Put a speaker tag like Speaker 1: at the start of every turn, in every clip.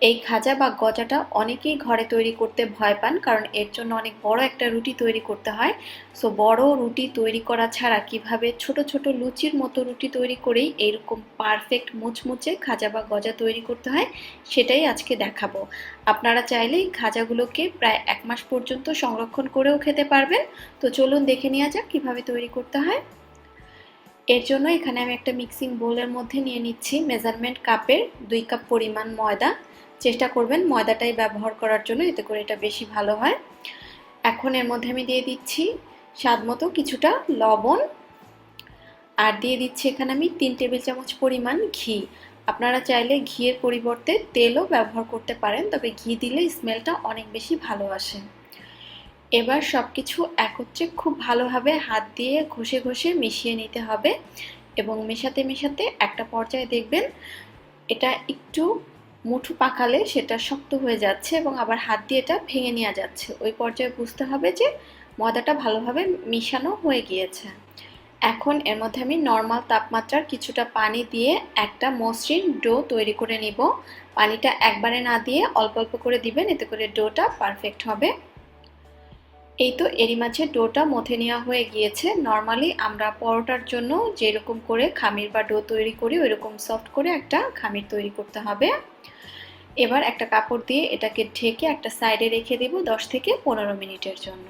Speaker 1: এই খাজা বা গজাটা অনেকেই ঘরে তৈরি করতে ভয় পান, কারণ এর জন্য অনেক বড় একটা রুটি তৈরি করতে হয়। সো বড় রুটি তৈরি করা ছাড়া কিভাবে ছোট ছোট লুচির মতো রুটি তৈরি করেই এইরকম পারফেক্ট মুচমুচে খাজা বা গজা তৈরি করতে হয়, সেটাই আজকে দেখাবো। আপনারা চাইলে এই খাজাগুলোকে প্রায় 1 মাস পর্যন্ত সংরক্ষণ করেও খেতে পারবেন। তো চলুন দেখে নেওয়া যাক কিভাবে তৈরি করতে হয়। এর জন্য এখানে আমি একটা মিক্সিং বোলের মধ্যে নিয়ে নিচ্ছি মেজারমেন্ট কাপের 2 কাপ পরিমাণ ময়দা। চেষ্টা করবেন ময়দাটাই ব্যবহার করার জন্য, এতে করে এটা বেশি ভালো হয়। এখন এর মধ্যে আমি দিয়ে দিচ্ছি স্বাদ মতো কিছুটা লবণ, আর দিয়ে দিচ্ছি এখানে আমি 3 টেবিল চামচ পরিমাণ ঘি। আপনারা চাইলে ঘিয়ের পরিবর্তে তেলও ব্যবহার করতে পারেন, তবে ঘি দিলে স্মেলটা অনেক বেশি ভালো আসে। এবার সবকিছু একত্রে খুব ভালোভাবে হাত দিয়ে ঘষে ঘষে মিশিয়ে নিতে হবে, এবং মেশাতে মেশাতে একটা পর্যায়ে দেখবেন এটা একটু মুঠো পাকালে সেটা শক্ত হয়ে যাচ্ছে এবং আবার হাত দিয়ে এটা ভেঙে নেওয়া যাচ্ছে। ওই পর্যায়ে বুঝতে হবে যে ময়দাটা ভালোভাবে মিশানো হয়ে গিয়েছে। এখন এর মধ্যে আমি নর্মাল তাপমাত্রার কিছুটা পানি দিয়ে একটা মসৃণ ডো তৈরি করে নিব। পানিটা একবারে না দিয়ে অল্প অল্প করে দিবেন, এতে করে ডোটা পারফেক্ট হবে। এই তো এরই মাঝে ডোটা মথে নেওয়া হয়ে গিয়েছে। নর্মালি আমরা পরোটার জন্য যেরকম করে খামির বা ডো তৈরি করি ওইরকম সফট করে একটা খামির তৈরি করতে হবে। এবার একটা কাপড় দিয়ে এটাকে ঢেকে একটা সাইডে রেখে দেব 10 থেকে 15 মিনিটের জন্য।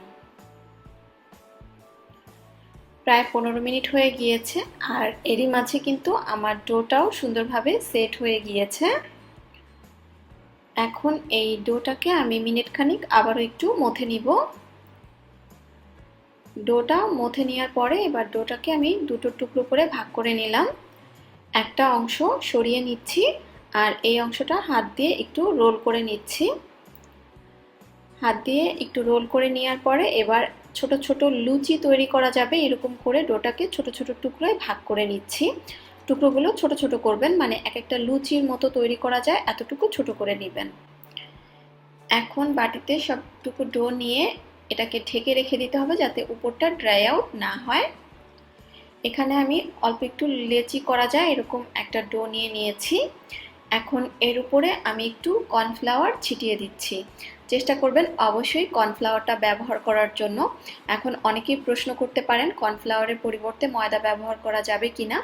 Speaker 1: প্রায় 15 মিনিট হয়ে গিয়েছে, আর এরই মাঝে কিন্তু আমার ডোটাও সুন্দরভাবে সেট হয়ে গিয়েছে। এখন এই ডোটাকে আমি মিনিট খানিক আবারও একটু মথে নিব। ডোটা মথে নেওয়ার পরে এবার ডোটাকে আমি দুটো টুকরো করে ভাগ করে নিলাম। একটা অংশ সরিয়ে নিচ্ছি, আর এই অংশটা হাত দিয়ে একটু রোল করে নিচ্ছি। হাত দিয়ে একটু রোল করে নেওয়ার পরে এবার ছোট ছোট লুচি তৈরি করা যাবে এরকম করে ডোটাকে ছোট ছোট টুকরোয় ভাগ করে নিচ্ছি। টুকরোগুলো ছোট ছোট করবেন, মানে এক একটা লুচির মতো তৈরি করা যায় এতটুকু ছোট করে নেবেন। এখন বাটিতে সবটুকু ডো নিয়ে এটাকে ঢেকে রেখে দিতে হবে যাতে উপরটা ড্রাই আউট না হয়। এখানে আমি অল্প একটু লেচি করা যায় এরকম একটা ডো নিয়ে নিয়েছি। এখন এর উপরে আমি একটু কর্নফ্লাওয়ার ছিটিয়ে দিচ্ছি। চেষ্টা করবেন অবশ্যই কর্নফ্লাওয়ারটা ব্যবহার করার জন্য। এখন অনেকেই প্রশ্ন করতে পারেন কর্নফ্লাওয়ারের পরিবর্তে ময়দা ব্যবহার করা যাবে কিনা।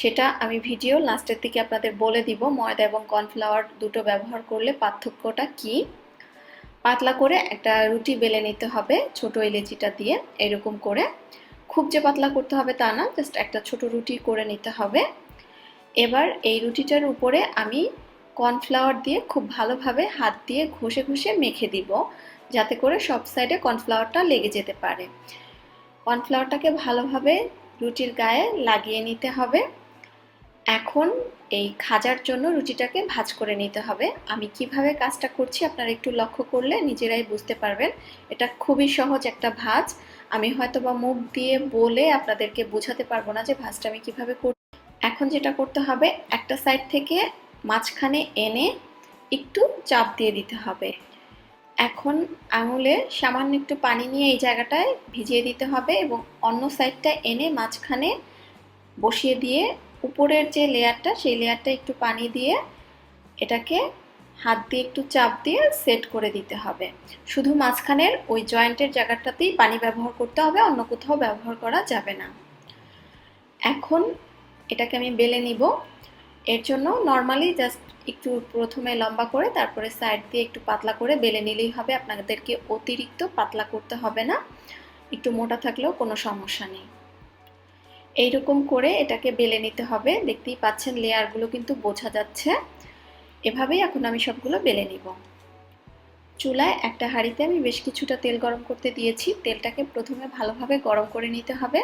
Speaker 1: সেটা আমি ভিডিও লাস্টের দিকে আপনাদের বলে দিব ময়দা এবং কর্নফ্লাওয়ার দুটো ব্যবহার করলে পার্থক্যটা কি। পাতলা করে একটা রুটি বেলে নিতে হবে ছোট ইলেচিটা দিয়ে এরকম করে। খুব যে পাতলা করতে হবে তা না, জাস্ট একটা ছোট রুটি করে নিতে হবে। এবার এই রুটিটার উপরে আমি কর্নফ্লাওয়ার দিয়ে খুব ভালোভাবে হাত দিয়ে ঘষে ঘষে মেখে দিব, যাতে করে সব সাইডে কর্নফ্লাওয়ারটা লেগে যেতে পারে। কর্নফ্লাওয়ারটাকে ভালোভাবে রুটির গায়ে লাগিয়ে নিতে হবে। এখন এই খাজার জন্য রুটিটাকে ভাঁজ করে নিতে হবে। আমি কিভাবে কাজটা করছি আপনারা একটু লক্ষ্য করলে নিজেরাই বুঝতে পারবেন। এটা খুবই সহজ একটা ভাঁজ। আমি হয়তোবা মুখ দিয়ে বলে আপনাদেরকে বোঝাতে পারবো না যে ভাঁজটা আমি কিভাবে করছি। এখন যেটা করতে হবে একটা সাইড থেকে মাঝখানে এনে একটু চাপ দিয়ে দিতে হবে। এখন আঙুলে সামান্য একটু পানি নিয়ে এই জায়গাটায় ভিজিয়ে দিতে হবে এবং অন্য সাইডটা এনে মাঝখানে বসিয়ে দিয়ে উপরের যে লেয়ারটা সেই লেয়ারটা একটু পানি দিয়ে এটাকে হাত দিয়ে একটু চাপ দিয়ে সেট করে দিতে হবে। শুধু মাঝখানের ওই জয়েন্টের জায়গাটাতেই পানি ব্যবহার করতে হবে, অন্য কোথাও ব্যবহার করা যাবে না। এখন এটাকে আমি বেলে নিব। এর জন্য নর্মালি জাস্ট একটু প্রথমে লম্বা করে তারপরে সাইড দিয়ে একটু পাতলা করে বেলে নিলেই হবে। আপনাদেরকে অতিরিক্ত পাতলা করতে হবে না, একটু মোটা থাকলেও কোনো সমস্যা নেই। এইরকম করে এটাকে বেলে নিতে হবে। দেখতেই পাচ্ছেন লেয়ারগুলো কিন্তু বোঝা যাচ্ছে। এভাবেই এখন আমি সবগুলো বেলে নিব। চুলায় একটা হাঁড়িতে আমি বেশ কিছুটা তেল গরম করতে দিয়েছি। তেলটাকে প্রথমে ভালোভাবে গরম করে নিতে হবে।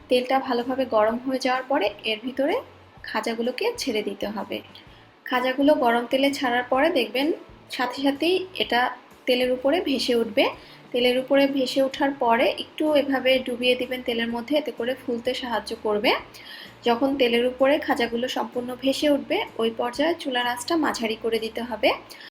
Speaker 1: তেলটা ভালোভাবে গরম হয়ে যাওয়ার পরে এর ভিতরে খাজাগুলোকে ছেড়ে দিতে হবে। খাজাগুলো গরম তেলে ছাড়ার পরে দেখবেন সাথে সাথেই এটা তেলের উপরে ভেসে উঠবে। তেলের উপরে ভেসে ওঠার পরে একটু এভাবে ডুবিয়ে দিবেন তেলের মধ্যে, এতে করে ফুলতে সাহায্য করবে। যখন তেলের উপরে খাজাগুলো সম্পূর্ণ ভেসে উঠবে ওই পর্যায়ে চুলার আঁচটা মাঝারি করে দিতে হবে।